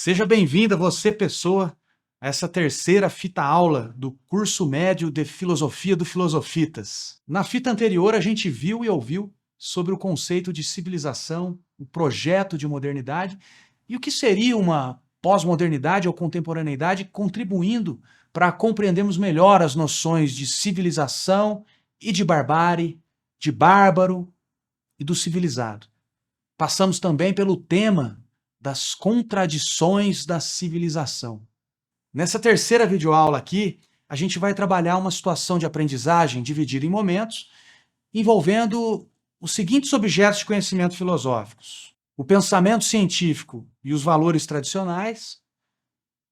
Seja bem-vinda, você, pessoa, a essa terceira fita aula do curso médio de Filosofia do Filosofitas. Na fita anterior, a gente viu e ouviu sobre o conceito de civilização, o projeto de modernidade e o que seria uma pós-modernidade ou contemporaneidade, contribuindo para compreendermos melhor as noções de civilização e de barbárie, de bárbaro e do civilizado. Passamos também pelo tema das contradições da civilização. Nessa terceira videoaula aqui, a gente vai trabalhar uma situação de aprendizagem dividida em momentos, envolvendo os seguintes objetos de conhecimento filosóficos: o pensamento científico e os valores tradicionais,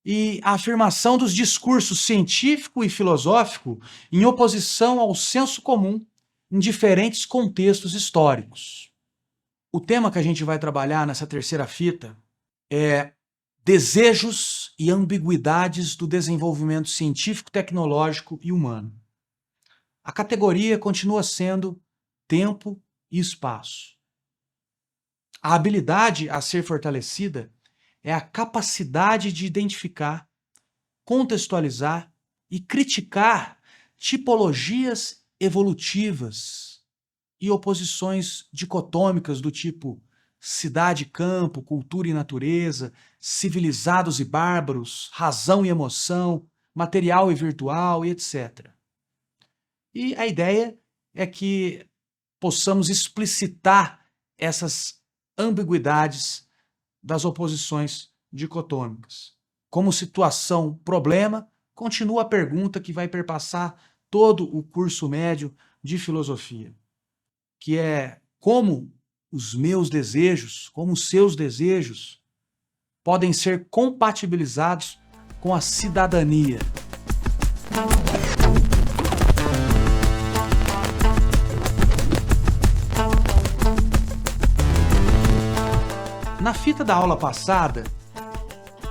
e a afirmação dos discursos científico e filosófico em oposição ao senso comum em diferentes contextos históricos. O tema que a gente vai trabalhar nessa terceira fita é desejos e ambiguidades do desenvolvimento científico, tecnológico e humano. A categoria continua sendo tempo e espaço. A habilidade a ser fortalecida é a capacidade de identificar, contextualizar e criticar tipologias evolutivas e oposições dicotômicas do tipo cidade e campo, cultura e natureza, civilizados e bárbaros, razão e emoção, material e virtual e etc. E a ideia é que possamos explicitar essas ambiguidades das oposições dicotômicas. Como situação-problema, continua a pergunta que vai perpassar todo o curso médio de filosofia, que é como os meus desejos, como os seus desejos, podem ser compatibilizados com a cidadania. Na fita da aula passada,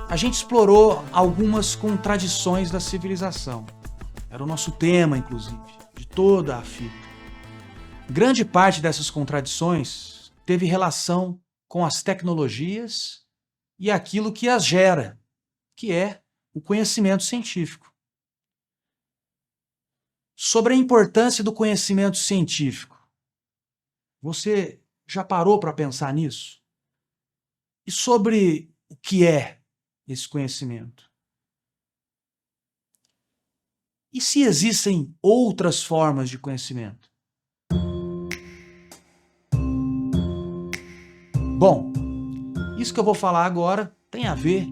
a gente explorou algumas contradições da civilização. Era o nosso tema, inclusive, de toda a fita. Grande parte dessas contradições teve relação com as tecnologias e aquilo que as gera, que é o conhecimento científico. Sobre a importância do conhecimento científico, você já parou para pensar nisso? E sobre o que é esse conhecimento? E se existem outras formas de conhecimento? Bom, isso que eu vou falar agora tem a ver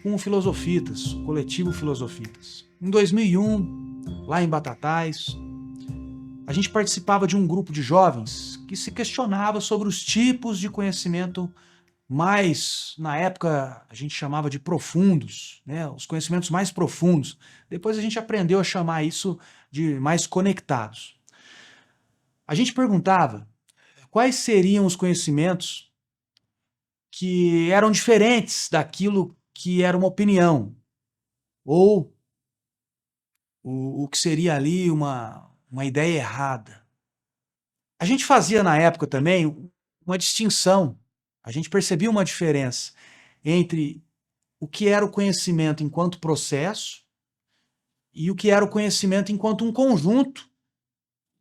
com o Filosofitas, o coletivo Filosofitas. Em 2001, lá em Batatais, a gente participava de um grupo de jovens que se questionava sobre os tipos de conhecimento mais, na época, a gente chamava de profundos, né? Os conhecimentos mais profundos. Depois a gente aprendeu a chamar isso de mais conectados. A gente perguntava quais seriam os conhecimentos que eram diferentes daquilo que era uma opinião, ou o que seria ali uma ideia errada. A gente fazia na época também uma distinção, a gente percebia uma diferença entre o que era o conhecimento enquanto processo e o que era o conhecimento enquanto um conjunto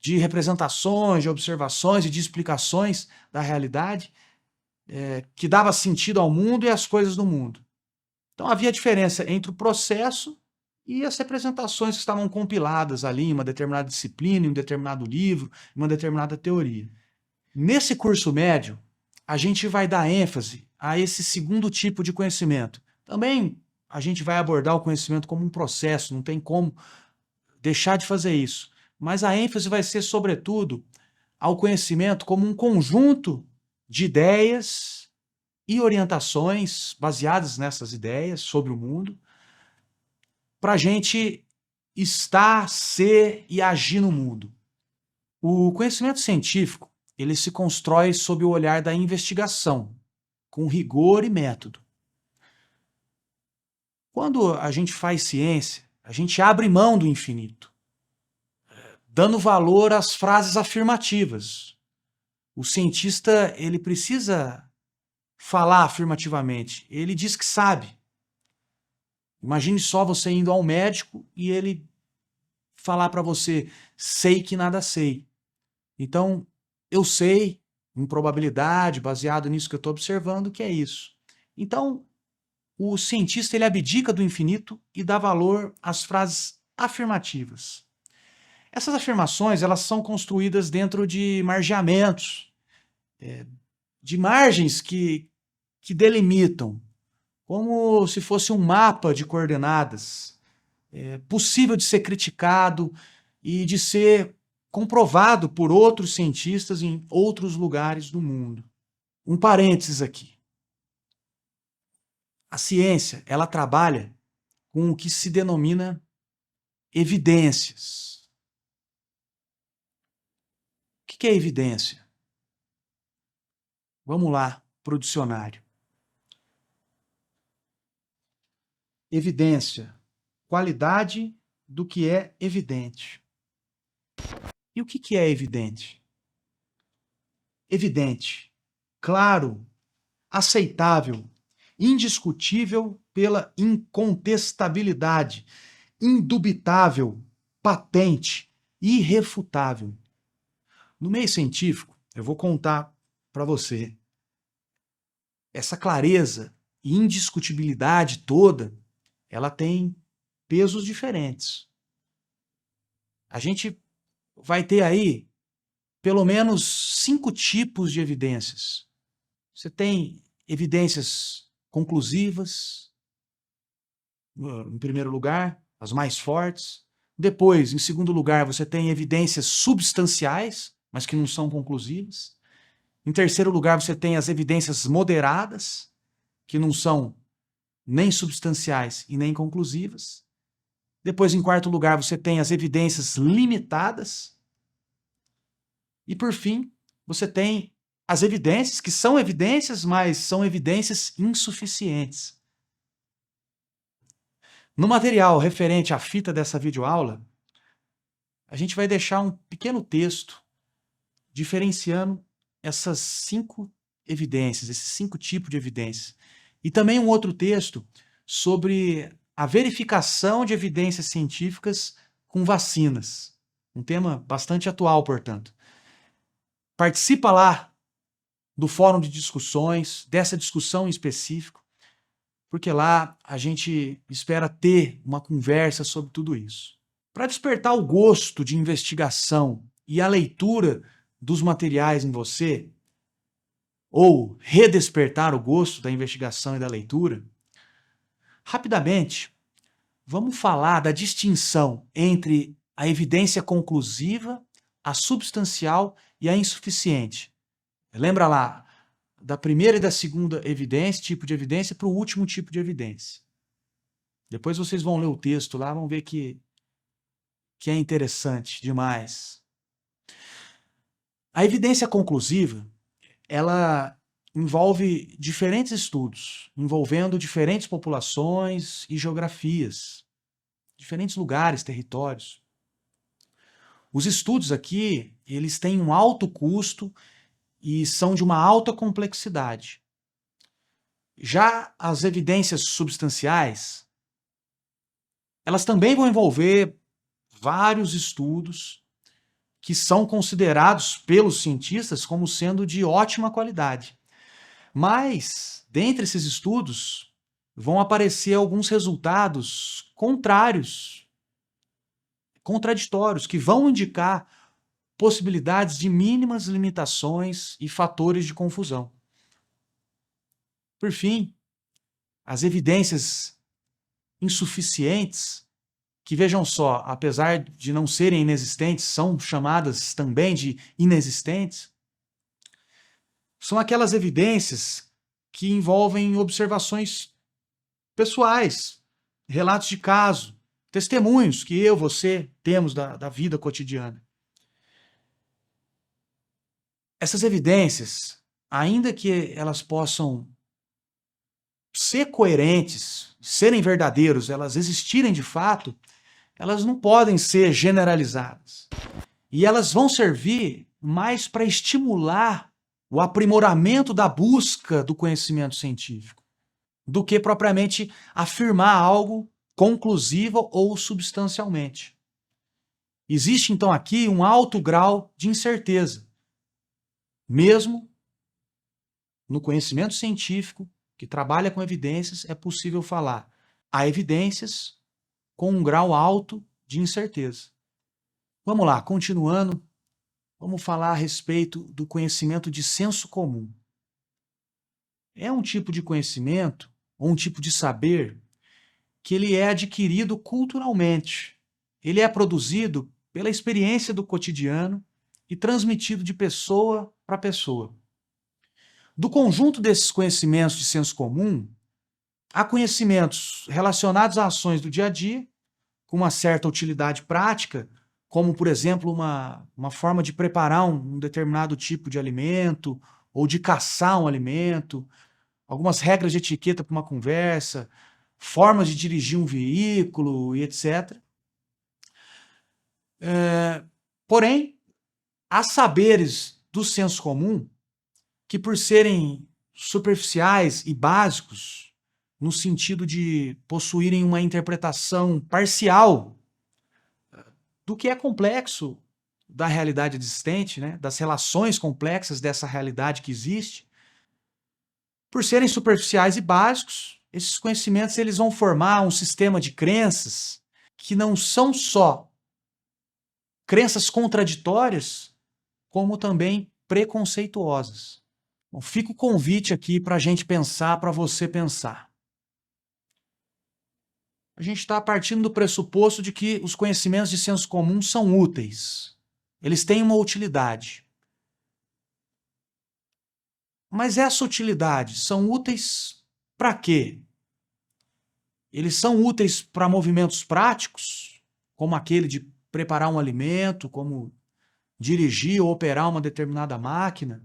de representações, de observações e de explicações da realidade que dava sentido ao mundo e às coisas do mundo. Então havia diferença entre o processo e as representações que estavam compiladas ali em uma determinada disciplina, em um determinado livro, em uma determinada teoria. Nesse curso médio, a gente vai dar ênfase a esse segundo tipo de conhecimento. Também a gente vai abordar o conhecimento como um processo, não tem como deixar de fazer isso. Mas a ênfase vai ser, sobretudo, ao conhecimento como um conjunto de ideias e orientações baseadas nessas ideias sobre o mundo, para a gente estar, ser e agir no mundo. O conhecimento científico, ele se constrói sob o olhar da investigação, com rigor e método. Quando a gente faz ciência, a gente abre mão do infinito, dando valor às frases afirmativas. O cientista, ele precisa falar afirmativamente. Ele diz que sabe. Imagine só você indo ao médico e ele falar para você, sei que nada sei. Então, eu sei, em probabilidade, baseado nisso que eu estou observando, que é isso. Então, o cientista ele abdica do infinito e dá valor às frases afirmativas. Essas afirmações elas são construídas dentro de margeamentos, de margens que delimitam, como se fosse um mapa de coordenadas, possível de ser criticado e de ser comprovado por outros cientistas em outros lugares do mundo. Um parênteses aqui. A ciência, ela trabalha com o que se denomina evidências. O que é evidência? Vamos lá para o dicionário. Evidência, qualidade do que é evidente. E o que é evidente? Evidente, claro, aceitável, indiscutível pela incontestabilidade, indubitável, patente, irrefutável. No meio científico, eu vou contar para você, essa clareza e indiscutibilidade toda, ela tem pesos diferentes. A gente vai ter aí pelo menos 5 tipos de evidências. Você tem evidências conclusivas, em primeiro lugar, as mais fortes. Depois, em segundo lugar, você tem evidências substanciais, mas que não são conclusivas. Em terceiro lugar, você tem as evidências moderadas, que não são nem substanciais e nem conclusivas. Depois, em quarto lugar, você tem as evidências limitadas. E, por fim, você tem as evidências, que são evidências, mas são evidências insuficientes. No material referente à fita dessa videoaula, a gente vai deixar um pequeno texto diferenciando essas 5 evidências, esses 5 tipos de evidências. E também um outro texto sobre a verificação de evidências científicas com vacinas. Um tema bastante atual, portanto. Participa lá do fórum de discussões, dessa discussão em específico, porque lá a gente espera ter uma conversa sobre tudo isso. Para despertar o gosto de investigação e a leitura dos materiais em você, ou redespertar o gosto da investigação e da leitura, rapidamente, vamos falar da distinção entre a evidência conclusiva, a substancial e a insuficiente. Lembra lá da primeira e da segunda evidência, tipo de evidência, para o último tipo de evidência. Depois vocês vão ler o texto lá, vão ver que é interessante demais. A evidência conclusiva, ela envolve diferentes estudos, envolvendo diferentes populações e geografias, diferentes lugares, territórios. Os estudos aqui, eles têm um alto custo e são de uma alta complexidade. Já as evidências substanciais, elas também vão envolver vários estudos que são considerados pelos cientistas como sendo de ótima qualidade. Mas, dentre esses estudos, vão aparecer alguns resultados contrários, contraditórios, que vão indicar possibilidades de mínimas limitações e fatores de confusão. Por fim, as evidências insuficientes, que vejam só, apesar de não serem inexistentes, são chamadas também de inexistentes, são aquelas evidências que envolvem observações pessoais, relatos de caso, testemunhos que eu, você temos da vida cotidiana. Essas evidências, ainda que elas possam ser coerentes, serem verdadeiros, elas existirem de fato, elas não podem ser generalizadas. E elas vão servir mais para estimular o aprimoramento da busca do conhecimento científico, do que propriamente afirmar algo conclusivo ou substancialmente. Existe, então, aqui um alto grau de incerteza, mesmo no conhecimento científico, que trabalha com evidências, é possível falar. Há evidências com um grau alto de incerteza. Vamos lá, continuando, vamos falar a respeito do conhecimento de senso comum. É um tipo de conhecimento, ou um tipo de saber, que ele é adquirido culturalmente. Ele é produzido pela experiência do cotidiano e transmitido de pessoa para pessoa. Do conjunto desses conhecimentos de senso comum, há conhecimentos relacionados a ações do dia a dia, com uma certa utilidade prática, como, por exemplo, uma forma de preparar um determinado tipo de alimento, ou de caçar um alimento, algumas regras de etiqueta para uma conversa, formas de dirigir um veículo e etc. Porém, há saberes do senso comum que, por serem superficiais e básicos, no sentido de possuírem uma interpretação parcial do que é complexo da realidade existente, né, das relações complexas dessa realidade que existe, por serem superficiais e básicos, esses conhecimentos eles vão formar um sistema de crenças que não são só crenças contraditórias, como também preconceituosas. Bom, fica o convite aqui para a gente pensar, para você pensar. A gente está partindo do pressuposto de que os conhecimentos de senso comum são úteis. Eles têm uma utilidade. Mas essa utilidade são úteis para quê? Eles são úteis para movimentos práticos, como aquele de preparar um alimento, como dirigir ou operar uma determinada máquina.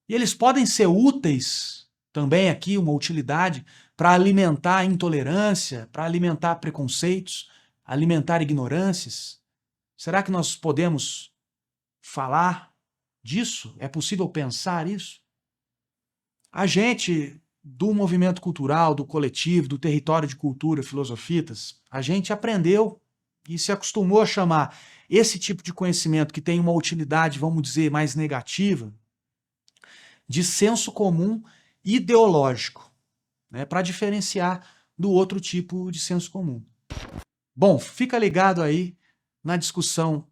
E eles podem ser úteis, também aqui uma utilidade, para alimentar a intolerância, para alimentar preconceitos, alimentar ignorâncias. Será que nós podemos falar disso? É possível pensar isso? A gente, do movimento cultural, do coletivo, do território de cultura, filosofitas, a gente aprendeu e se acostumou a chamar esse tipo de conhecimento que tem uma utilidade, vamos dizer, mais negativa, de senso comum ideológico, né, para diferenciar do outro tipo de senso comum. Bom, fica ligado aí na discussão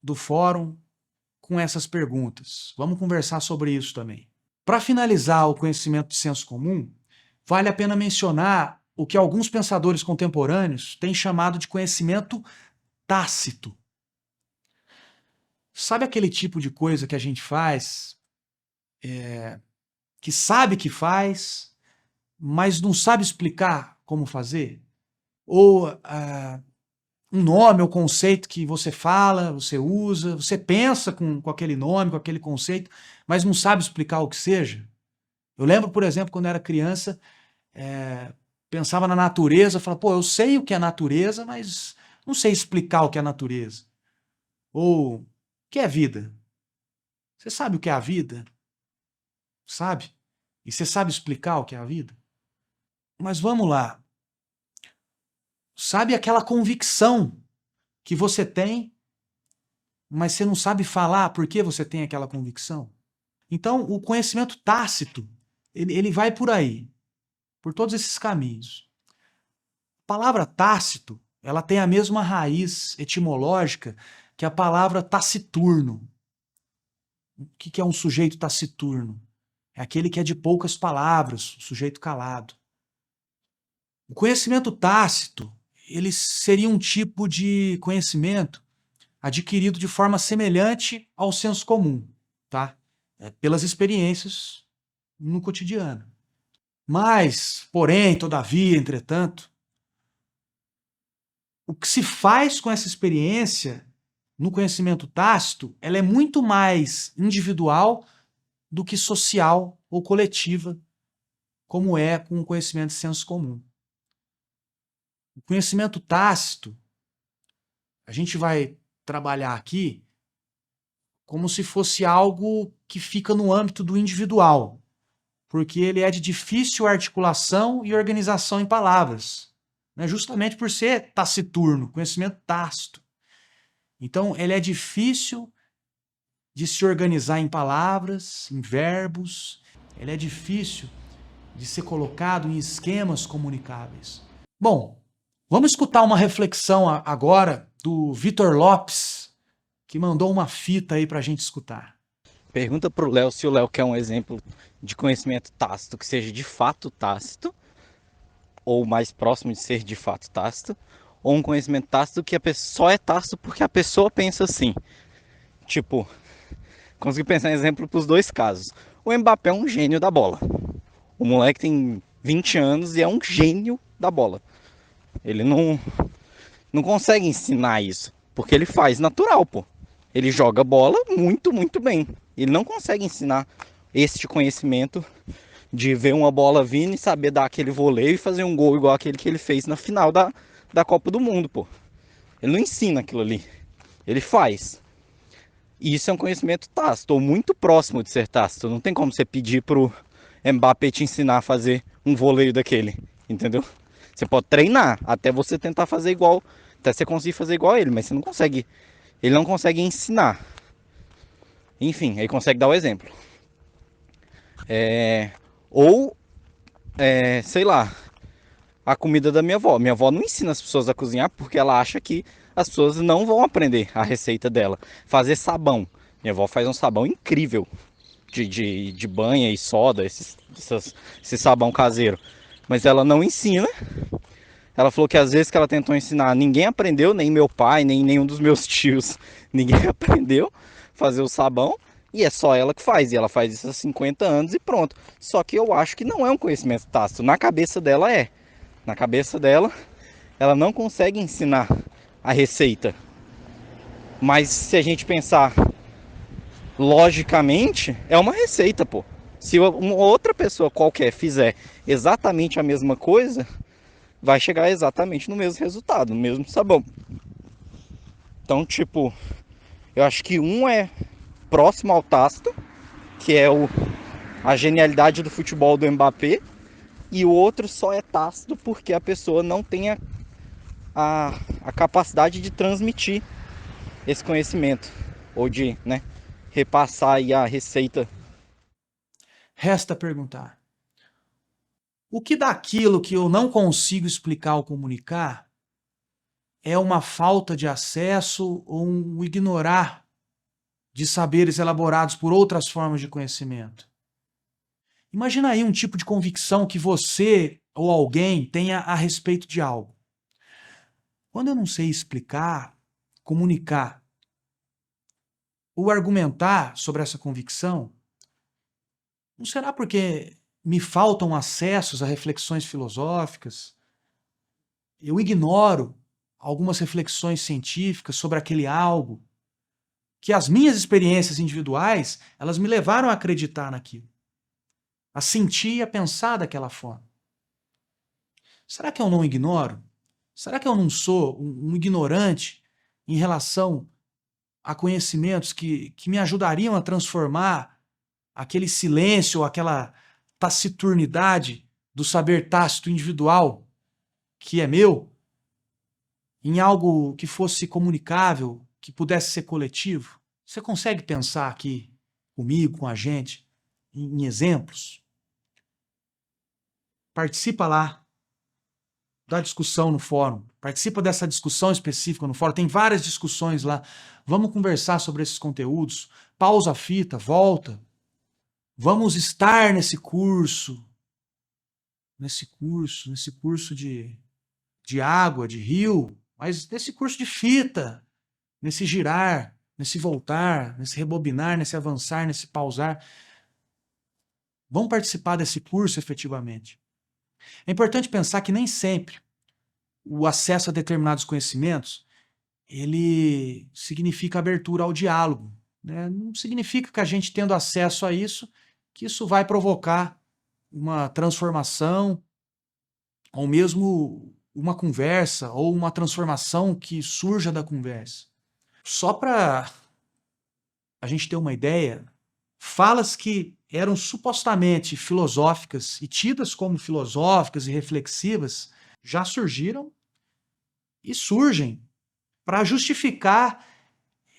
do fórum com essas perguntas. Vamos conversar sobre isso também. Para finalizar o conhecimento de senso comum, vale a pena mencionar o que alguns pensadores contemporâneos têm chamado de conhecimento tácito. Sabe aquele tipo de coisa que a gente faz, que sabe que faz, mas não sabe explicar como fazer? Ou um nome ou conceito que você fala, você usa, você pensa com aquele nome, com aquele conceito, mas não sabe explicar o que seja? Eu lembro, por exemplo, quando eu era criança, pensava na natureza, falava, pô, eu sei o que é natureza, mas não sei explicar o que é natureza. Ou, o que é vida? Você sabe o que é a vida? Sabe? E você sabe explicar o que é a vida? Mas vamos lá. Sabe aquela convicção que você tem, mas você não sabe falar por que você tem aquela convicção? Então, o conhecimento tácito, ele vai por aí, por todos esses caminhos. A palavra tácito, ela tem a mesma raiz etimológica que a palavra taciturno. O que é um sujeito taciturno? É aquele que é de poucas palavras, o sujeito calado. O conhecimento tácito, ele seria um tipo de conhecimento adquirido de forma semelhante ao senso comum, tá? Pelas experiências no cotidiano. Mas, porém, todavia, entretanto, o que se faz com essa experiência no conhecimento tácito, ela é muito mais individual do que social ou coletiva, como é com o conhecimento de senso comum. O conhecimento tácito, a gente vai trabalhar aqui como se fosse algo que fica no âmbito do individual, porque ele é de difícil articulação e organização em palavras, né? Justamente por ser taciturno, conhecimento tácito. Então, ele é difícil de se organizar em palavras, em verbos, ele é difícil de ser colocado em esquemas comunicáveis. Bom, vamos escutar uma reflexão agora do Vitor Lopes, que mandou uma fita aí para a gente escutar. Pergunta pro Léo se o Léo quer um exemplo de conhecimento tácito que seja de fato tácito, ou mais próximo de ser de fato tácito, ou um conhecimento tácito que a pessoa só é tácito porque a pessoa pensa assim. Tipo, consegui pensar em exemplo para os dois casos. O Mbappé é um gênio da bola. O moleque tem 20 anos e é um gênio da bola. Ele não consegue ensinar isso, porque ele faz natural, pô. Ele joga bola muito, muito bem. Ele não consegue ensinar este conhecimento de ver uma bola vindo e saber dar aquele voleio e fazer um gol igual aquele que ele fez na final da Copa do Mundo, pô. Ele não ensina aquilo ali. Ele faz. E isso é um conhecimento tácito, ou muito próximo de ser tácito. Não tem como você pedir pro Mbappé te ensinar a fazer um voleio daquele, entendeu? Você pode treinar até você tentar fazer igual, até você conseguir fazer igual a ele, mas você não consegue. Ele não consegue ensinar. Enfim, ele consegue dar o exemplo. Ou, sei lá, a comida da minha avó. Minha avó não ensina as pessoas a cozinhar porque ela acha que as pessoas não vão aprender a receita dela. Fazer sabão. Minha avó faz um sabão incrível de banha e soda, esse sabão caseiro. Mas ela não ensina. Ela falou que às vezes que ela tentou ensinar, ninguém aprendeu, nem meu pai, nem nenhum dos meus tios. Ninguém aprendeu a fazer o sabão. E é só ela que faz. E ela faz isso há 50 anos e pronto. Só que eu acho que não é um conhecimento tácito. Na cabeça dela é. Na cabeça dela, ela não consegue ensinar a receita. Mas se a gente pensar logicamente, é uma receita, pô. Se uma outra pessoa qualquer fizer exatamente a mesma coisa, vai chegar exatamente no mesmo resultado, no mesmo sabão. Então, tipo, eu acho que um é próximo ao tácito, que é a genialidade do futebol do Mbappé, e o outro só é tácito porque a pessoa não tem a capacidade de transmitir esse conhecimento, ou de, né, repassar aí a receita. Resta perguntar: o que daquilo que eu não consigo explicar ou comunicar é uma falta de acesso ou um ignorar de saberes elaborados por outras formas de conhecimento? Imagina aí um tipo de convicção que você ou alguém tenha a respeito de algo. Quando eu não sei explicar, comunicar ou argumentar sobre essa convicção, não será porque me faltam acessos a reflexões filosóficas? Eu ignoro algumas reflexões científicas sobre aquele algo, que as minhas experiências individuais, elas me levaram a acreditar naquilo, a sentir e a pensar daquela forma. Será que eu não ignoro? Será que eu não sou um ignorante em relação a conhecimentos que me ajudariam a transformar aquele silêncio ou aquela taciturnidade do saber tácito individual que é meu em algo que fosse comunicável, que pudesse ser coletivo? Você consegue pensar aqui comigo, com a gente, em exemplos? Participa lá da discussão no fórum. Participa dessa discussão específica no fórum. Tem várias discussões lá. Vamos conversar sobre esses conteúdos. Pausa a fita, volta. Vamos estar nesse curso de água, de rio, mas nesse curso de fita, nesse girar, nesse voltar, nesse rebobinar, nesse avançar, nesse pausar. Vão participar desse curso efetivamente. É importante pensar que nem sempre o acesso a determinados conhecimentos ele significa abertura ao diálogo, né? Não significa que a gente tendo acesso a isso, que isso vai provocar uma transformação ou mesmo uma conversa ou uma transformação que surja da conversa. Só para a gente ter uma ideia, falas que eram supostamente filosóficas e tidas como filosóficas e reflexivas já surgiram e surgem para justificar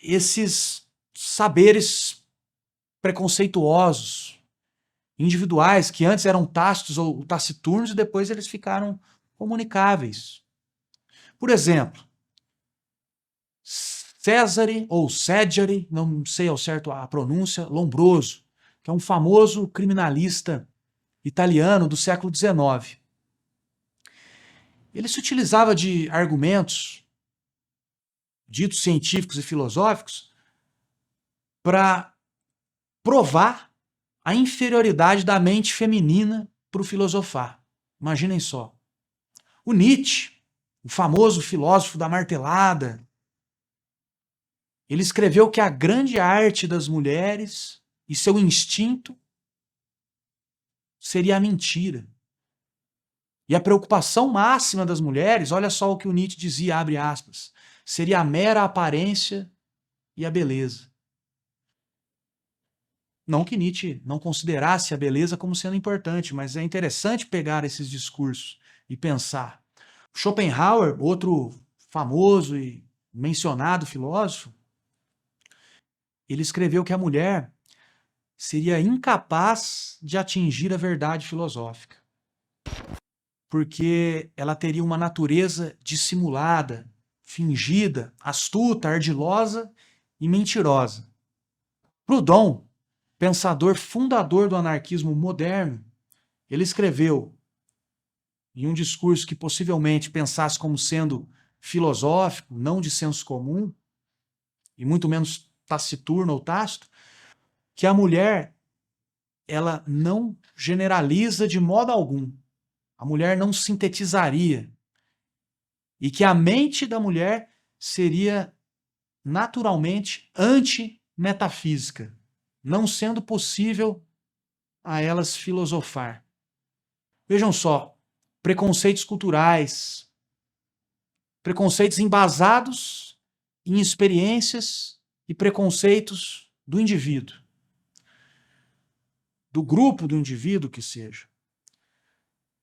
esses saberes preconceituosos, individuais, que antes eram tácitos ou taciturnos e depois eles ficaram comunicáveis. Por exemplo, Cesare ou Cesare, não sei ao certo a pronúncia, Lombroso, que é um famoso criminalista italiano do século XIX. Ele se utilizava de argumentos ditos científicos e filosóficos para provar a inferioridade da mente feminina para o filosofar. Imaginem só. O Nietzsche, o famoso filósofo da martelada, ele escreveu que a grande arte das mulheres e seu instinto seria a mentira. E a preocupação máxima das mulheres, olha só o que o Nietzsche dizia, abre aspas, seria a mera aparência e a beleza. Não que Nietzsche não considerasse a beleza como sendo importante, mas é interessante pegar esses discursos e pensar. Schopenhauer, outro famoso e mencionado filósofo, ele escreveu que a mulher seria incapaz de atingir a verdade filosófica, porque ela teria uma natureza dissimulada, fingida, astuta, ardilosa e mentirosa. Proudhon, pensador fundador do anarquismo moderno, ele escreveu em um discurso que possivelmente pensasse como sendo filosófico, não de senso comum, e muito menos taciturno ou tácito, que a mulher ela não generaliza de modo algum. A mulher não sintetizaria. E que a mente da mulher seria naturalmente anti-metafísica, não sendo possível a elas filosofar. Vejam só, preconceitos culturais, preconceitos embasados em experiências e preconceitos do indivíduo, do grupo do indivíduo que seja.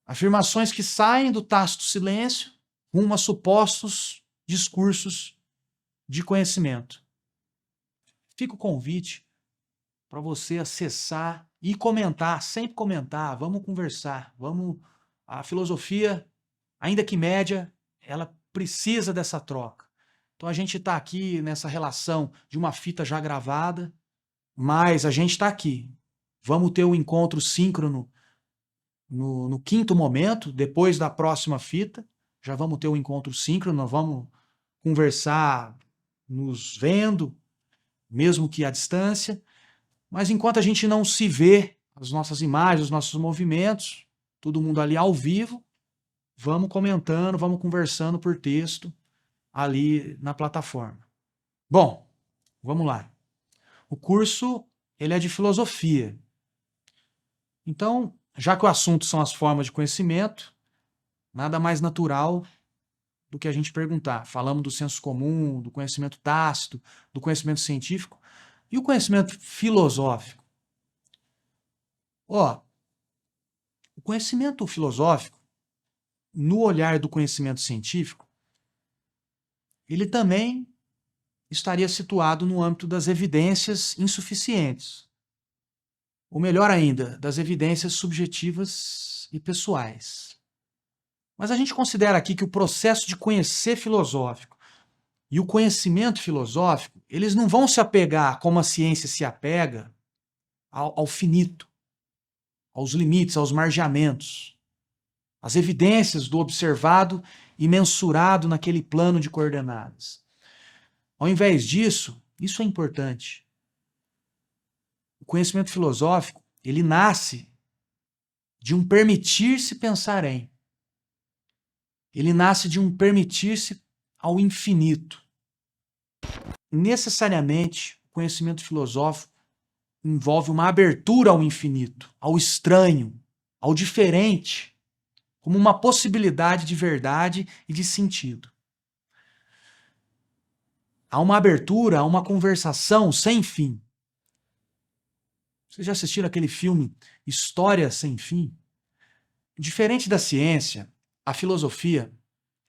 Afirmações que saem do tácito silêncio rumo a supostos discursos de conhecimento. Fica o convite para você acessar e comentar, sempre comentar, vamos conversar, vamos. A filosofia, ainda que média, ela precisa dessa troca. Então a gente está aqui nessa relação de uma fita já gravada, mas a gente está aqui. Vamos ter um encontro síncrono no quinto momento, depois da próxima fita. Já vamos ter um encontro síncrono, nós vamos conversar nos vendo, mesmo que à distância. Mas enquanto a gente não se vê, as nossas imagens, os nossos movimentos, todo mundo ali ao vivo, vamos comentando, vamos conversando por texto ali na plataforma. Bom, vamos lá. O curso, ele é de filosofia. Então, já que o assunto são as formas de conhecimento, nada mais natural do que a gente perguntar. Falamos do senso comum, do conhecimento tácito, do conhecimento científico e o conhecimento filosófico. Ó, o conhecimento filosófico, no olhar do conhecimento científico, ele também estaria situado no âmbito das evidências insuficientes. Ou melhor ainda, das evidências subjetivas e pessoais. Mas a gente considera aqui que o processo de conhecer filosófico e o conhecimento filosófico, eles não vão se apegar como a ciência se apega ao finito, aos limites, aos margeamentos, às evidências do observado e mensurado naquele plano de coordenadas. Ao invés disso, isso é importante. O conhecimento filosófico, ele nasce de um permitir-se pensar em. Ele nasce de um permitir-se ao infinito. Necessariamente, o conhecimento filosófico envolve uma abertura ao infinito, ao estranho, ao diferente, como uma possibilidade de verdade e de sentido. Há uma abertura, há uma conversação sem fim. Vocês já assistiram aquele filme História Sem Fim? Diferente da ciência, a filosofia,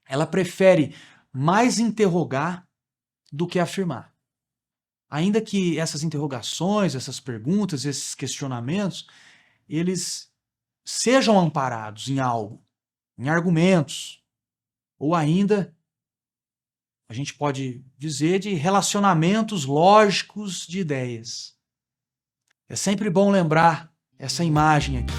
ela prefere mais interrogar do que afirmar. Ainda que essas interrogações, essas perguntas, esses questionamentos, eles sejam amparados em algo, em argumentos, ou ainda, a gente pode dizer, de relacionamentos lógicos de ideias. É sempre bom lembrar essa imagem aqui.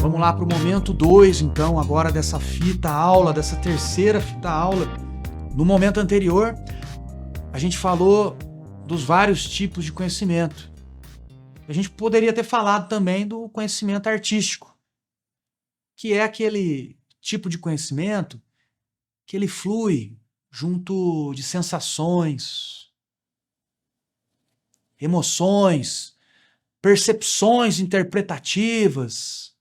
Vamos lá para o momento 2, então, agora dessa fita aula, dessa terceira fita aula. No momento anterior, a gente falou dos vários tipos de conhecimento. A gente poderia ter falado também do conhecimento artístico, que é aquele tipo de conhecimento que ele flui junto de sensações, emoções, percepções interpretativas,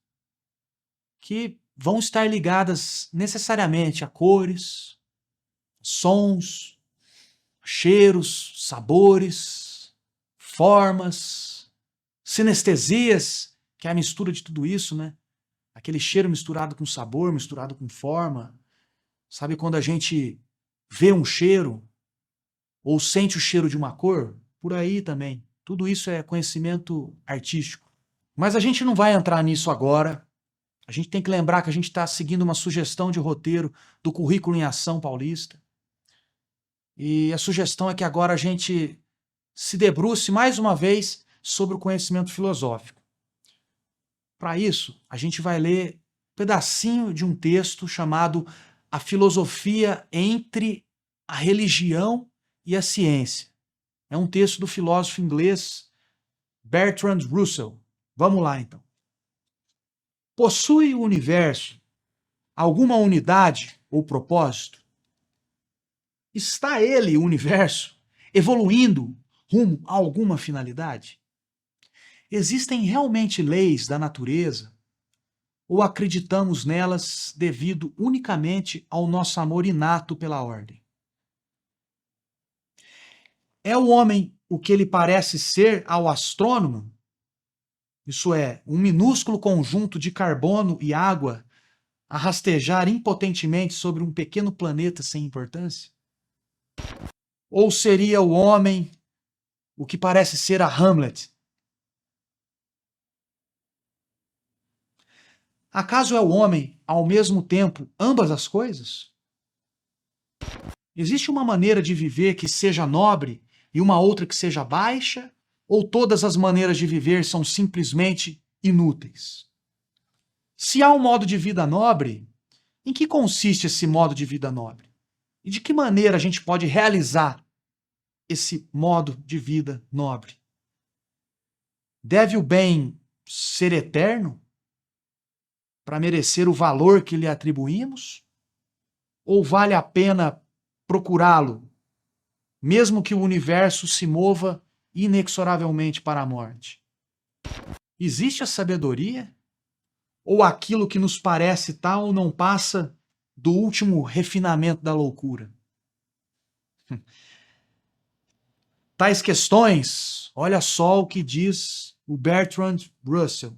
que vão estar ligadas necessariamente a cores, sons, cheiros, sabores, formas, sinestesias, que é a mistura de tudo isso, né? Aquele cheiro misturado com sabor, misturado com forma. Sabe quando a gente vê um cheiro ou sente o cheiro de uma cor? Por aí também. Tudo isso é conhecimento artístico. Mas a gente não vai entrar nisso agora. A gente tem que lembrar que a gente está seguindo uma sugestão de roteiro do Currículo em Ação Paulista. E a sugestão é que agora a gente se debruce mais uma vez sobre o conhecimento filosófico. Para isso, a gente vai ler um pedacinho de um texto chamado A Filosofia entre a Religião e a Ciência. É um texto do filósofo inglês Bertrand Russell. Vamos lá, então. Possui o universo alguma unidade ou propósito? Está ele, o universo, evoluindo rumo a alguma finalidade? Existem realmente leis da natureza? Ou acreditamos nelas devido unicamente ao nosso amor inato pela ordem? É o homem o que ele parece ser ao astrônomo? Isso é, um minúsculo conjunto de carbono e água a rastejar impotentemente sobre um pequeno planeta sem importância? Ou seria o homem o que parece ser a Hamlet? Acaso é o homem, ao mesmo tempo, ambas as coisas? Existe uma maneira de viver que seja nobre e uma outra que seja baixa? Ou todas as maneiras de viver são simplesmente inúteis? Se há um modo de vida nobre, em que consiste esse modo de vida nobre? E de que maneira a gente pode realizar esse modo de vida nobre? Deve o bem ser eterno para merecer o valor que lhe atribuímos? Ou vale a pena procurá-lo, mesmo que o universo se mova inexoravelmente para a morte? Existe a sabedoria? Ou aquilo que nos parece tal não passa do último refinamento da loucura? Tais questões, olha só o que diz o Bertrand Russell.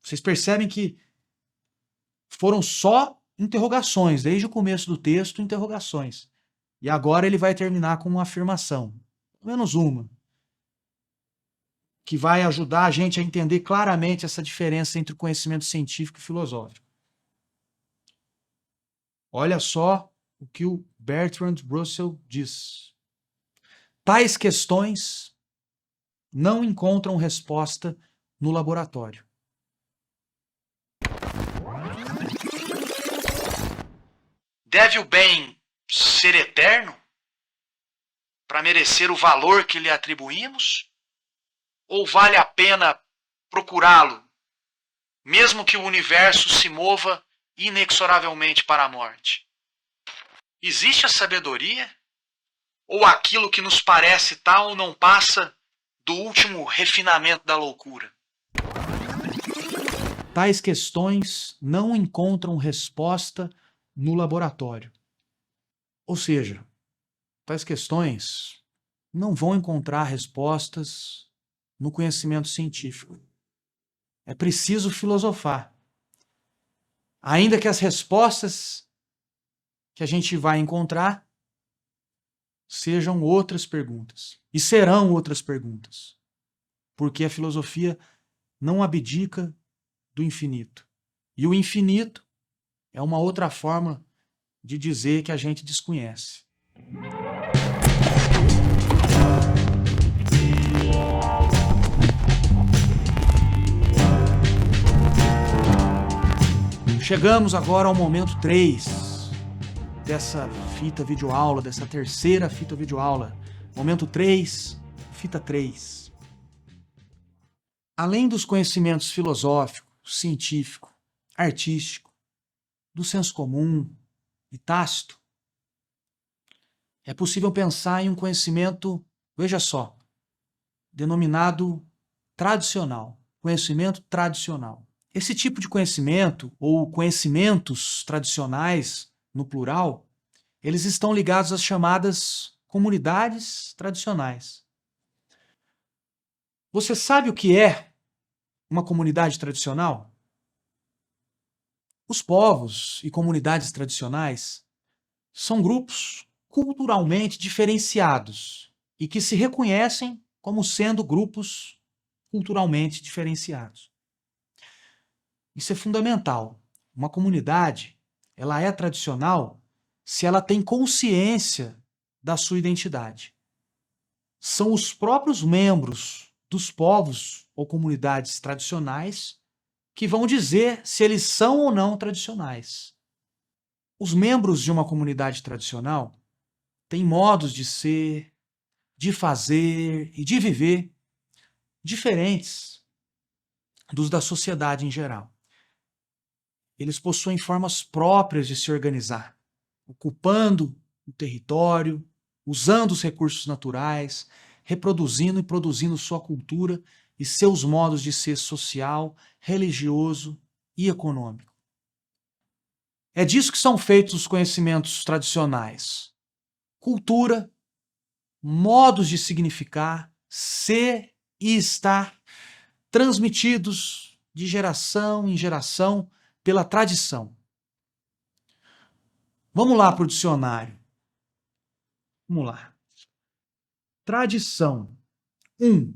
Vocês percebem que foram só interrogações, desde o começo do texto, interrogações. E agora ele vai terminar com uma afirmação, pelo menos uma, que vai ajudar a gente a entender claramente essa diferença entre o conhecimento científico e filosófico. Olha só o que o Bertrand Russell diz. Tais questões não encontram resposta no laboratório. Deve o bem ser eterno para merecer o valor que lhe atribuímos? Ou vale a pena procurá-lo, mesmo que o universo se mova inexoravelmente para a morte? Existe a sabedoria? Ou aquilo que nos parece tal não passa do último refinamento da loucura? tais questões não encontram resposta no laboratório. Ou seja, tais questões não vão encontrar respostas no conhecimento científico. É preciso filosofar. Ainda que as respostas que a gente vai encontrar sejam outras perguntas. E serão outras perguntas. Porque a filosofia não abdica do infinito. E o infinito é uma outra forma de dizer que a gente desconhece. Chegamos agora ao momento 3 dessa fita videoaula, dessa terceira fita videoaula. Momento 3, fita 3. Além dos conhecimentos filosófico, científico, artístico, do senso comum e tácito, é possível pensar em um conhecimento, veja só, denominado tradicional, conhecimento tradicional. Esse tipo de conhecimento, ou conhecimentos tradicionais, no plural, eles estão ligados às chamadas comunidades tradicionais. Você sabe o que é uma comunidade tradicional? Os povos e comunidades tradicionais são grupos culturalmente diferenciados e que se reconhecem como sendo grupos culturalmente diferenciados. Isso é fundamental. Uma comunidade, ela é tradicional se ela tem consciência da sua identidade. São os próprios membros dos povos ou comunidades tradicionais que vão dizer se eles são ou não tradicionais. Os membros de uma comunidade tradicional têm modos de ser, de fazer e de viver diferentes dos da sociedade em geral. Eles possuem formas próprias de se organizar, ocupando o território, usando os recursos naturais, reproduzindo e produzindo sua cultura e seus modos de ser social, religioso e econômico. É disso que são feitos os conhecimentos tradicionais. Cultura, modos de significar, ser e estar, transmitidos de geração em geração pela tradição. Vamos lá para o dicionário. Vamos lá. Tradição. 1.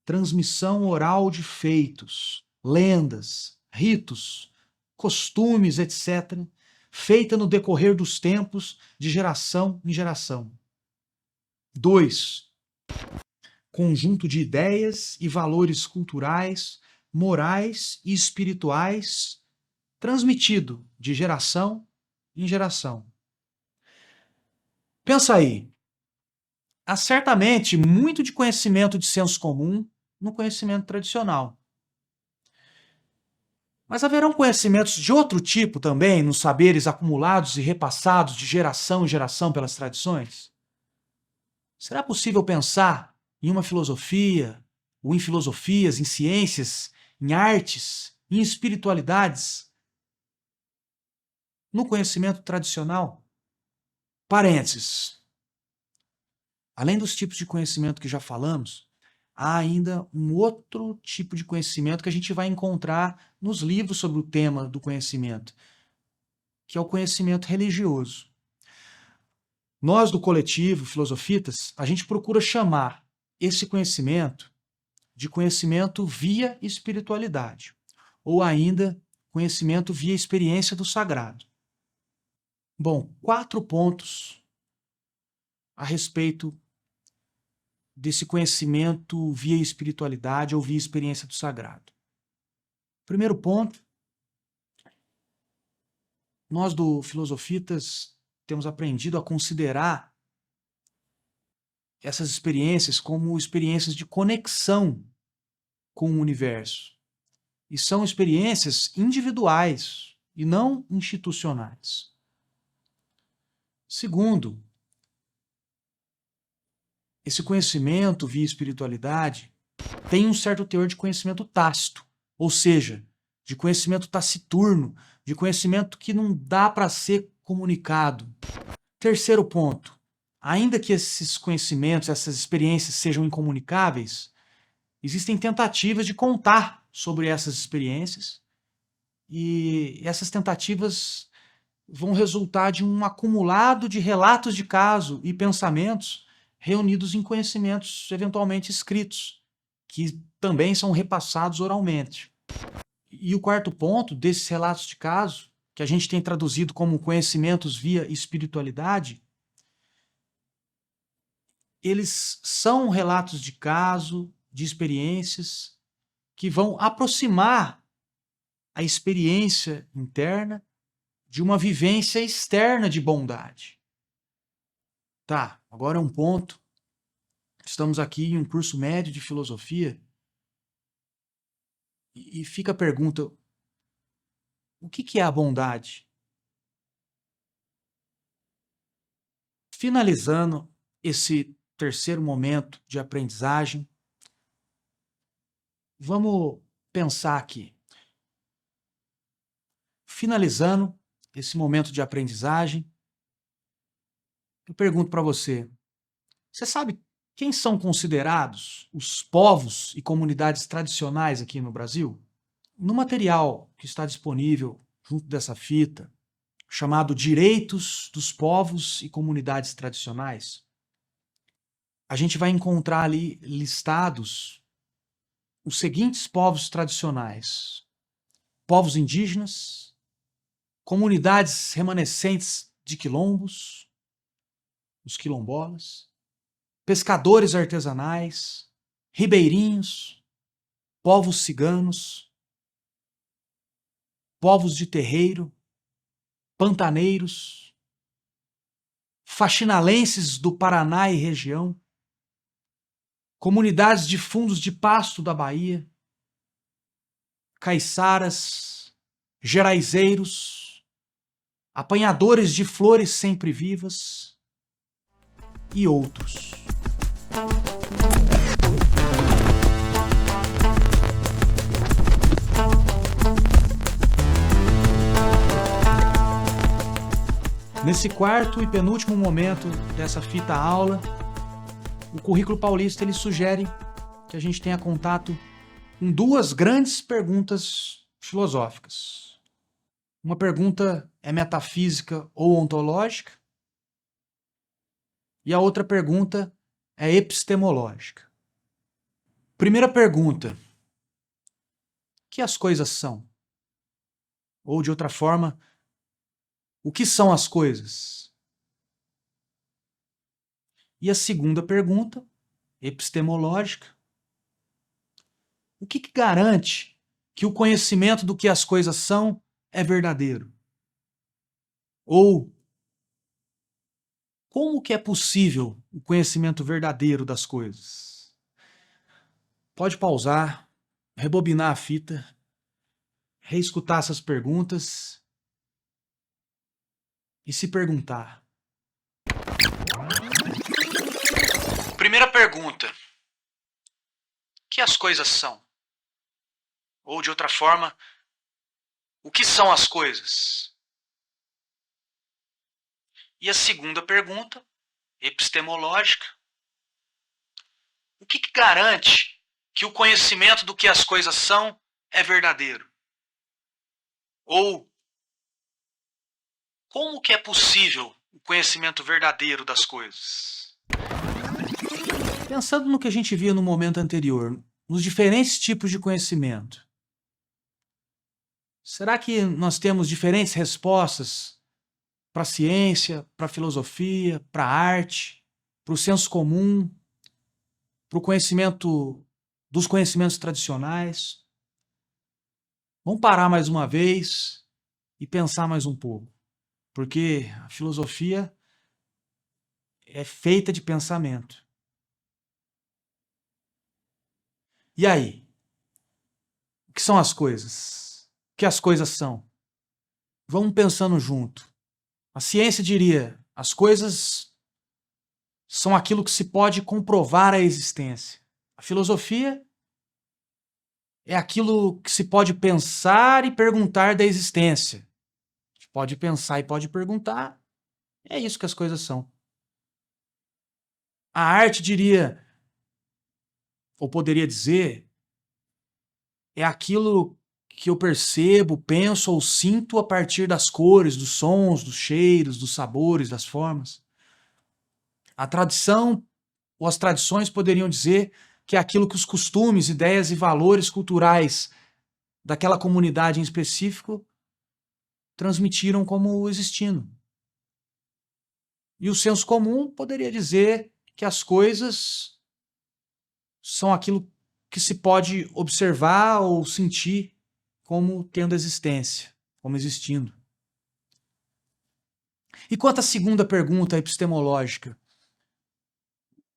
Transmissão oral de feitos, lendas, ritos, costumes, etc., feita no decorrer dos tempos, de geração em geração. 2. Conjunto de ideias e valores culturais, morais e espirituais, transmitido de geração em geração. Pensa aí. Há certamente muito de conhecimento de senso comum no conhecimento tradicional. Mas haverão conhecimentos de outro tipo também nos saberes acumulados e repassados de geração em geração pelas tradições? Será possível pensar em uma filosofia, ou em filosofias, em ciências, em artes, em espiritualidades, no conhecimento tradicional? Parênteses. Além dos tipos de conhecimento que já falamos, há ainda um outro tipo de conhecimento que a gente vai encontrar nos livros sobre o tema do conhecimento, que é o conhecimento religioso. Nós, do coletivo Filosofitas, a gente procura chamar esse conhecimento de conhecimento via espiritualidade, ou ainda conhecimento via experiência do sagrado. Bom, 4 pontos a respeito desse conhecimento via espiritualidade ou via experiência do sagrado. Primeiro ponto, nós do Filosofitas temos aprendido a considerar essas experiências como experiências de conexão com o universo. E são experiências individuais e não institucionais. Segundo, esse conhecimento via espiritualidade tem um certo teor de conhecimento tácito, ou seja, de conhecimento taciturno, de conhecimento que não dá para ser comunicado. Terceiro ponto, ainda que esses conhecimentos, essas experiências sejam incomunicáveis, existem tentativas de contar sobre essas experiências e essas tentativas vão resultar de um acumulado de relatos de caso e pensamentos reunidos em conhecimentos eventualmente escritos, que também são repassados oralmente. E o quarto ponto desses relatos de caso, que a gente tem traduzido como conhecimentos via espiritualidade, eles são relatos de caso, de experiências, que vão aproximar a experiência interna de uma vivência externa de bondade. Tá, agora é um ponto. Estamos aqui em um curso médio de filosofia e fica a pergunta: o que é a bondade? Finalizando esse terceiro momento de aprendizagem, vamos pensar aqui. Finalizando esse momento de aprendizagem, eu pergunto para você: você sabe quem são considerados os povos e comunidades tradicionais aqui no Brasil? No material que está disponível junto dessa fita, chamado Direitos dos Povos e Comunidades Tradicionais, a gente vai encontrar ali listados os seguintes povos tradicionais: povos indígenas, comunidades remanescentes de quilombos, os quilombolas, pescadores artesanais, ribeirinhos, povos ciganos, povos de terreiro, pantaneiros, faxinalenses do Paraná e região, comunidades de fundos de pasto da Bahia, caiçaras, geraizeiros, apanhadores de flores sempre vivas e outros. Nesse quarto e penúltimo momento dessa fita aula, o Currículo Paulista ele sugere que a gente tenha contato com duas grandes perguntas filosóficas. Uma pergunta é metafísica ou ontológica, e a outra pergunta é epistemológica. Primeira pergunta: o que as coisas são? Ou, de outra forma, o que são as coisas? E a segunda pergunta, epistemológica: o que garante que o conhecimento do que as coisas são é verdadeiro? Ou como que é possível o conhecimento verdadeiro das coisas? Pode pausar, rebobinar a fita, reescutar essas perguntas e se perguntar. Primeira pergunta: o que as coisas são? Ou, de outra forma, o que são as coisas? E a segunda pergunta, epistemológica: o que garante que o conhecimento do que as coisas são é verdadeiro? Ou como que é possível o conhecimento verdadeiro das coisas? Pensando no que a gente via no momento anterior, nos diferentes tipos de conhecimento, será que nós temos diferentes respostas para a ciência, para a filosofia, para a arte, para o senso comum, para o conhecimento dos conhecimentos tradicionais? Vamos parar mais uma vez e pensar mais um pouco, porque a filosofia é feita de pensamento. E aí? O que são as coisas? O que as coisas são? Vamos pensando junto. A ciência diria: as coisas são aquilo que se pode comprovar a existência. A filosofia é aquilo que se pode pensar e perguntar da existência. A gente pode pensar e pode perguntar. É isso que as coisas são. A arte diria, ou poderia dizer, é aquilo que eu percebo, penso ou sinto a partir das cores, dos sons, dos cheiros, dos sabores, das formas. A tradição ou as tradições poderiam dizer que é aquilo que os costumes, ideias e valores culturais daquela comunidade em específico transmitiram como existindo. E o senso comum poderia dizer que as coisas são aquilo que se pode observar ou sentir como tendo existência, como existindo. E quanto à segunda pergunta epistemológica,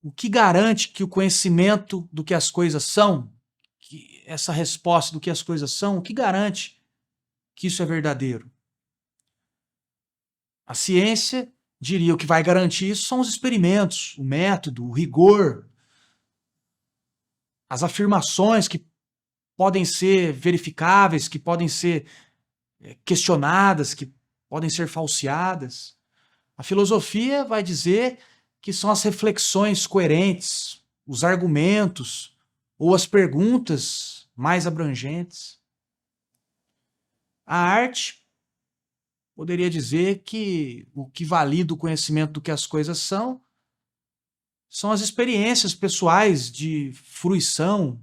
o que garante que o conhecimento do que as coisas são, que essa resposta do que as coisas são, o que garante que isso é verdadeiro? A ciência diria o que vai garantir isso são os experimentos, o método, o rigor, as afirmações que podem ser verificáveis, que podem ser questionadas, que podem ser falseadas. A filosofia vai dizer que são as reflexões coerentes, os argumentos ou as perguntas mais abrangentes. A arte poderia dizer que o que valida o conhecimento do que as coisas são as experiências pessoais de fruição,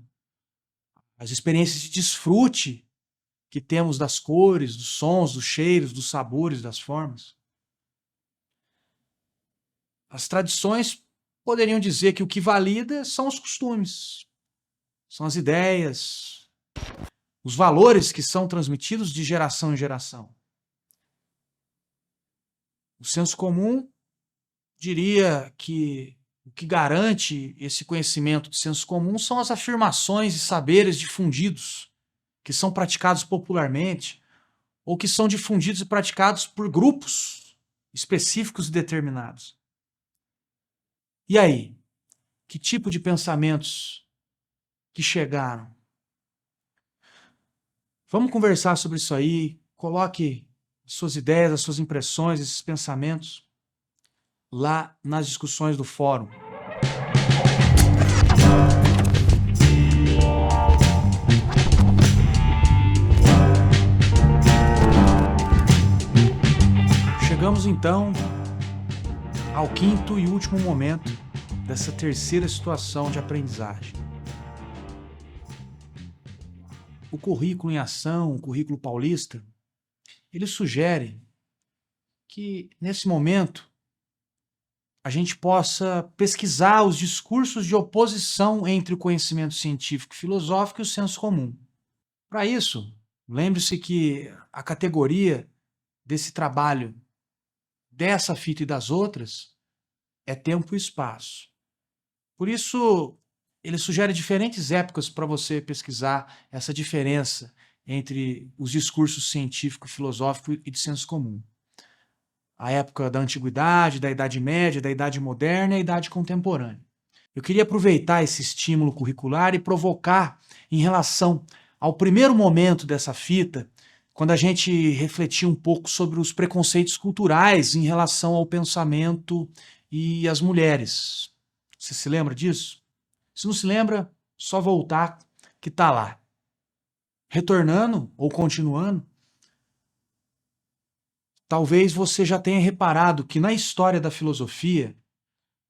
as experiências de desfrute que temos das cores, dos sons, dos cheiros, dos sabores, das formas. As tradições poderiam dizer que o que valida são os costumes, são as ideias, os valores que são transmitidos de geração em geração. O senso comum diria que o que garante esse conhecimento de senso comum são as afirmações e saberes difundidos, que são praticados popularmente, ou que são difundidos e praticados por grupos específicos e determinados. E aí? Que tipo de pensamentos que chegaram? Vamos conversar sobre isso aí. Coloque suas ideias, as suas impressões, esses pensamentos lá nas discussões do fórum. Chegamos então ao quinto e último momento dessa terceira situação de aprendizagem. O currículo em ação, o currículo paulista, ele sugere que, nesse momento, a gente possa pesquisar os discursos de oposição entre o conhecimento científico e filosófico e o senso comum. Para isso, lembre-se que a categoria desse trabalho, dessa fita e das outras, é tempo e espaço. Por isso, ele sugere diferentes épocas para você pesquisar essa diferença entre os discursos científico, filosófico e de senso comum. A época da Antiguidade, da Idade Média, da Idade Moderna e a Idade Contemporânea. Eu queria aproveitar esse estímulo curricular e provocar em relação ao primeiro momento dessa fita, quando a gente refletia um pouco sobre os preconceitos culturais em relação ao pensamento e às mulheres. Você se lembra disso? Se não se lembra, só voltar que está lá. Retornando ou continuando, talvez você já tenha reparado que na história da filosofia,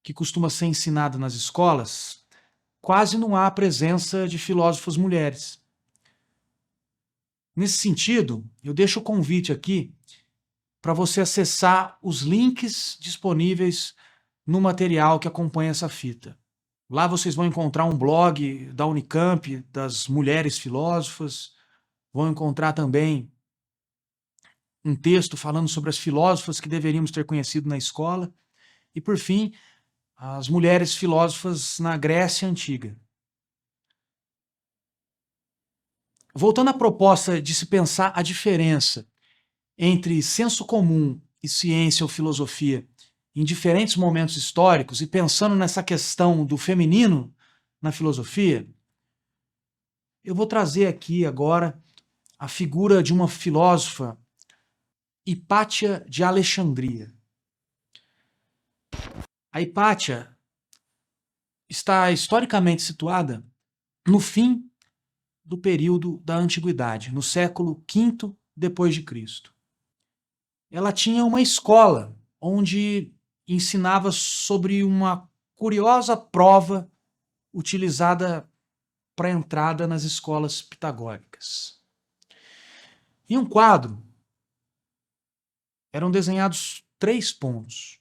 que costuma ser ensinada nas escolas, quase não há a presença de filósofos mulheres. Nesse sentido, eu deixo o convite aqui para você acessar os links disponíveis no material que acompanha essa fita. Lá vocês vão encontrar um blog da Unicamp, das mulheres filósofas, vão encontrar também um texto falando sobre as filósofas que deveríamos ter conhecido na escola e, por fim, as mulheres filósofas na Grécia Antiga. Voltando à proposta de se pensar a diferença entre senso comum e ciência ou filosofia em diferentes momentos históricos e pensando nessa questão do feminino na filosofia, Eu vou trazer aqui agora a figura de uma filósofa, Hipátia de Alexandria. A Hipátia está historicamente situada no fim do período da Antiguidade, no século V depois de Cristo. Ela tinha uma escola onde ensinava sobre uma curiosa prova utilizada para a entrada nas escolas pitagóricas. Em um quadro eram desenhados 3 pontos.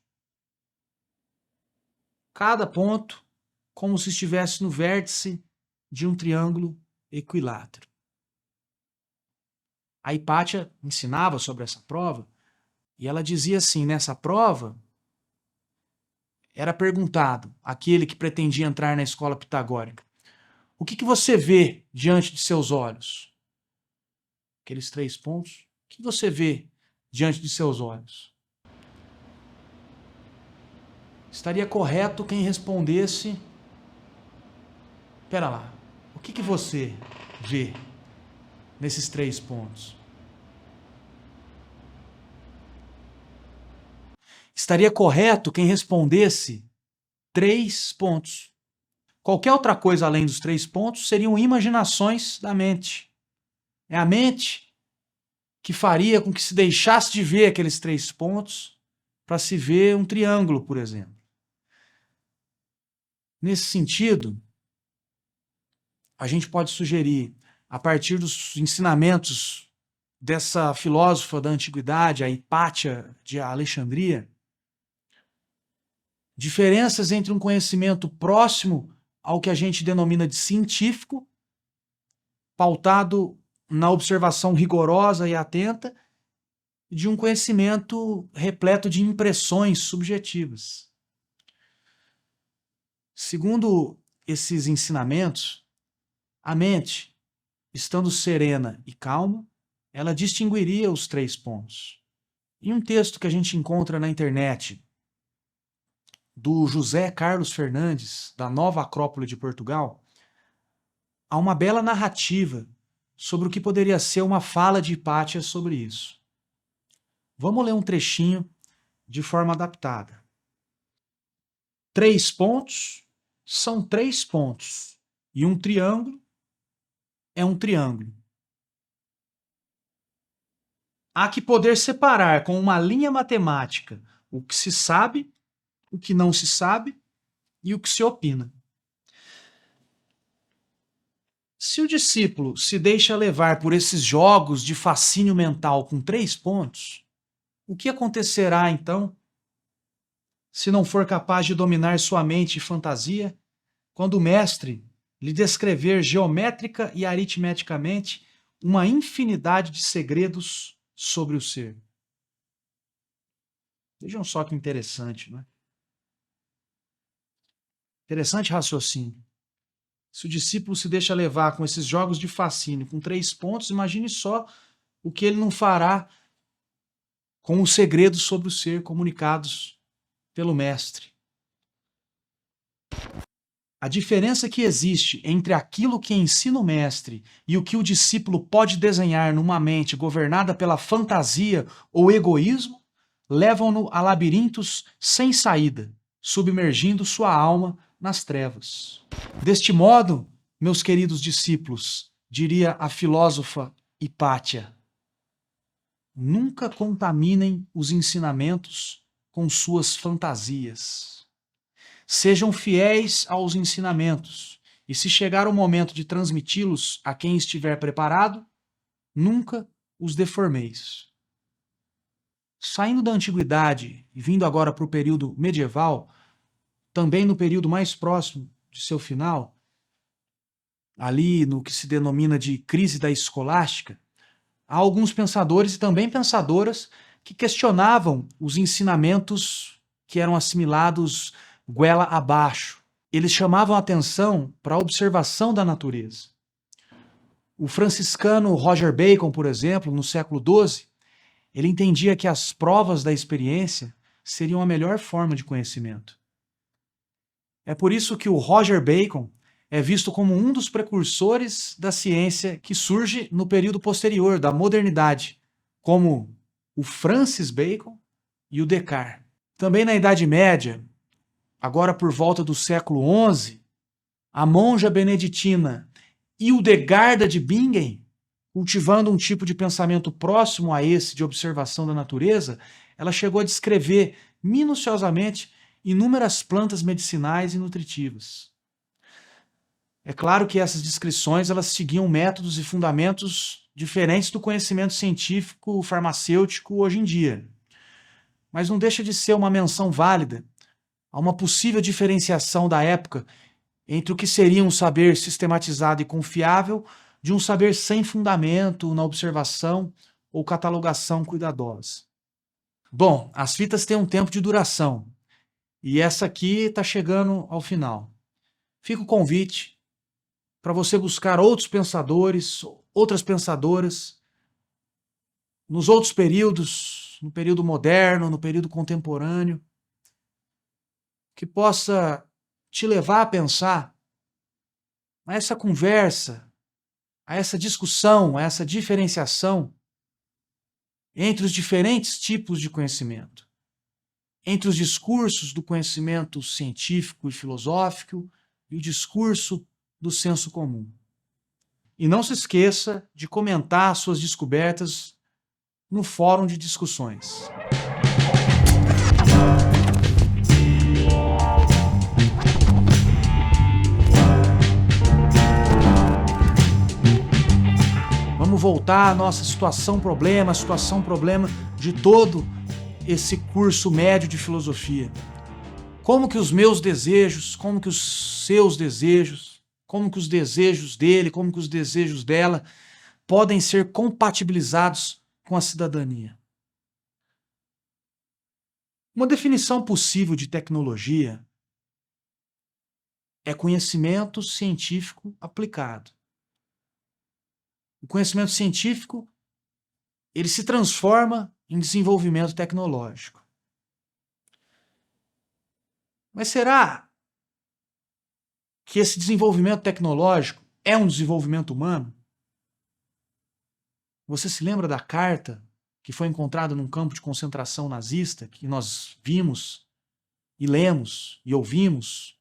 Cada ponto como se estivesse no vértice de um triângulo equilátero. A Hipátia ensinava sobre essa prova e ela dizia assim, nessa prova era perguntado àquele que pretendia entrar na escola pitagórica: o que você vê diante de seus olhos? Aqueles 3 pontos. O que você vê diante de seus olhos? Estaria correto quem respondesse: espera lá, o que você vê nesses 3 pontos? Estaria correto quem respondesse 3 pontos. Qualquer outra coisa além dos 3 pontos seriam imaginações da mente. É a mente que faria com que se deixasse de ver aqueles 3 pontos para se ver um triângulo, por exemplo. Nesse sentido, a gente pode sugerir, a partir dos ensinamentos dessa filósofa da antiguidade, a Hipátia de Alexandria, diferenças entre um conhecimento próximo ao que a gente denomina de científico, pautado na observação rigorosa e atenta, e de um conhecimento repleto de impressões subjetivas. Segundo esses ensinamentos, a mente, estando serena e calma, ela distinguiria os 3 pontos. Em um texto que a gente encontra na internet, do José Carlos Fernandes, da Nova Acrópole de Portugal, há uma bela narrativa sobre o que poderia ser uma fala de Hipátia sobre isso. Vamos ler um trechinho de forma adaptada. 3 pontos são 3 pontos, e um triângulo é um triângulo. Há que poder separar com uma linha matemática o que se sabe, o que não se sabe e o que se opina. Se o discípulo se deixa levar por esses jogos de fascínio mental com 3 pontos, o que acontecerá então se não for capaz de dominar sua mente e fantasia, quando o mestre lhe descrever geométrica e aritmeticamente uma infinidade de segredos sobre o ser? Vejam só que interessante, não é? Interessante raciocínio. Se o discípulo se deixa levar com esses jogos de fascínio, com 3 pontos, imagine só o que ele não fará com os segredos sobre o ser comunicados pelo mestre. A diferença que existe entre aquilo que ensina o mestre e o que o discípulo pode desenhar numa mente governada pela fantasia ou egoísmo levam-no a labirintos sem saída, submergindo sua alma nas trevas. Deste modo, meus queridos discípulos, diria a filósofa Hipátia, nunca contaminem os ensinamentos com suas fantasias. Sejam fiéis aos ensinamentos, e se chegar o momento de transmiti-los a quem estiver preparado, nunca os deformeis. Saindo da antiguidade e vindo agora para o período medieval, também no período mais próximo de seu final, ali no que se denomina de crise da escolástica, há alguns pensadores e também pensadoras que questionavam os ensinamentos que eram assimilados goela abaixo. Eles chamavam a atenção para a observação da natureza. O franciscano Roger Bacon, por exemplo, no século XII, ele entendia que as provas da experiência seriam a melhor forma de conhecimento. É por isso que o Roger Bacon é visto como um dos precursores da ciência que surge no período posterior, da modernidade, como o Francis Bacon e o Descartes. Também na Idade Média, agora por volta do século XI, a monja beneditina Hildegarda de Bingen, cultivando um tipo de pensamento próximo a esse de observação da natureza, ela chegou a descrever minuciosamente inúmeras plantas medicinais e nutritivas. É claro que essas descrições elas seguiam métodos e fundamentos diferentes do conhecimento científico farmacêutico hoje em dia, mas não deixa de ser uma menção válida a uma possível diferenciação da época entre o que seria um saber sistematizado e confiável de um saber sem fundamento na observação ou catalogação cuidadosa. Bom, as fitas têm um tempo de duração e essa aqui está chegando ao final. Fica o convite para você buscar outros pensadores, outras pensadoras, nos outros períodos, no período moderno, no período contemporâneo, que possa te levar a pensar a essa conversa, a essa discussão, a essa diferenciação entre os diferentes tipos de conhecimento, entre os discursos do conhecimento científico e filosófico e o discurso do senso comum. E não se esqueça de comentar suas descobertas no fórum de discussões. Vamos voltar à nossa situação problema, a situação problema de todo esse curso médio de filosofia. Como que os meus desejos, como que os seus desejos, como que os desejos dele, como que os desejos dela podem ser compatibilizados com a cidadania. Uma definição possível de tecnologia é conhecimento científico aplicado. O conhecimento científico, ele se transforma em desenvolvimento tecnológico. Mas será que esse desenvolvimento tecnológico é um desenvolvimento humano? Você se lembra da carta que foi encontrada num campo de concentração nazista, que nós vimos e lemos e ouvimos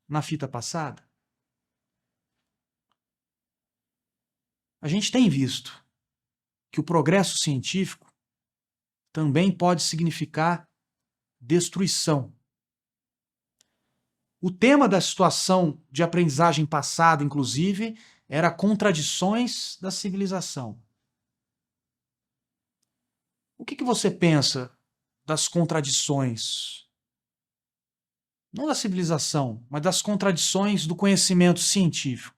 na fita passada? A gente tem visto que o progresso científico também pode significar destruição. O tema da situação de aprendizagem passada, inclusive, era contradições da civilização. O que você pensa das contradições? Não da civilização, mas das contradições do conhecimento científico.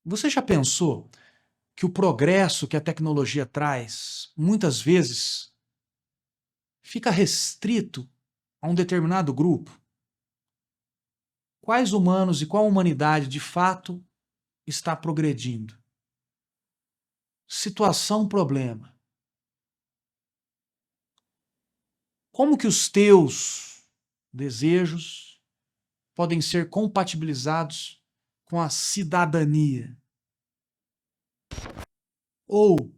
Você já pensou que o progresso que a tecnologia traz, muitas vezes, fica restrito a um determinado grupo? Quais humanos e qual humanidade, de fato, está progredindo? Situação, problema. Como que os teus desejos podem ser compatibilizados com a cidadania? Ou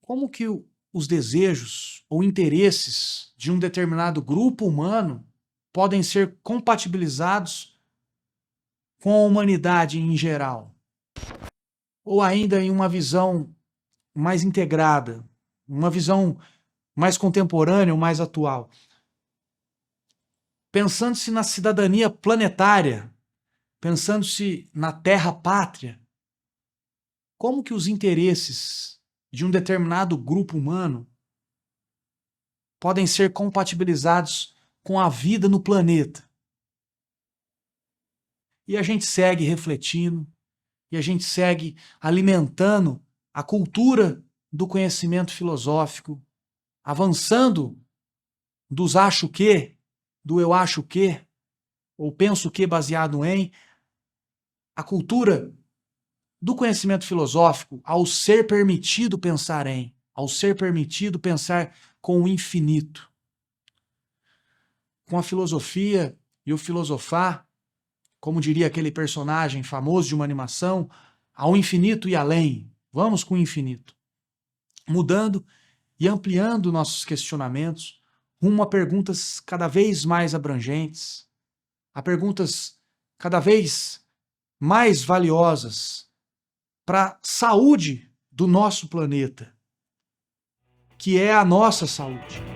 como que os desejos ou interesses de um determinado grupo humano podem ser compatibilizados com a humanidade em geral? Ou ainda em uma visão mais integrada, uma visão mais contemporânea ou mais atual? Pensando-se na cidadania planetária, pensando-se na terra-pátria, como que os interesses de um determinado grupo humano podem ser compatibilizados com a vida no planeta? E a gente segue refletindo, e a gente segue alimentando a cultura do conhecimento filosófico, avançando dos acho que, do eu acho que, ou penso que baseado em, a cultura do conhecimento filosófico ao ser permitido pensar em, ao ser permitido pensar com o infinito. Com a filosofia e o filosofar, como diria aquele personagem famoso de uma animação, ao infinito e além. Vamos com o infinito. Mudando e ampliando nossos questionamentos rumo a perguntas cada vez mais abrangentes, a perguntas cada vez mais valiosas para a saúde do nosso planeta, que é a nossa saúde.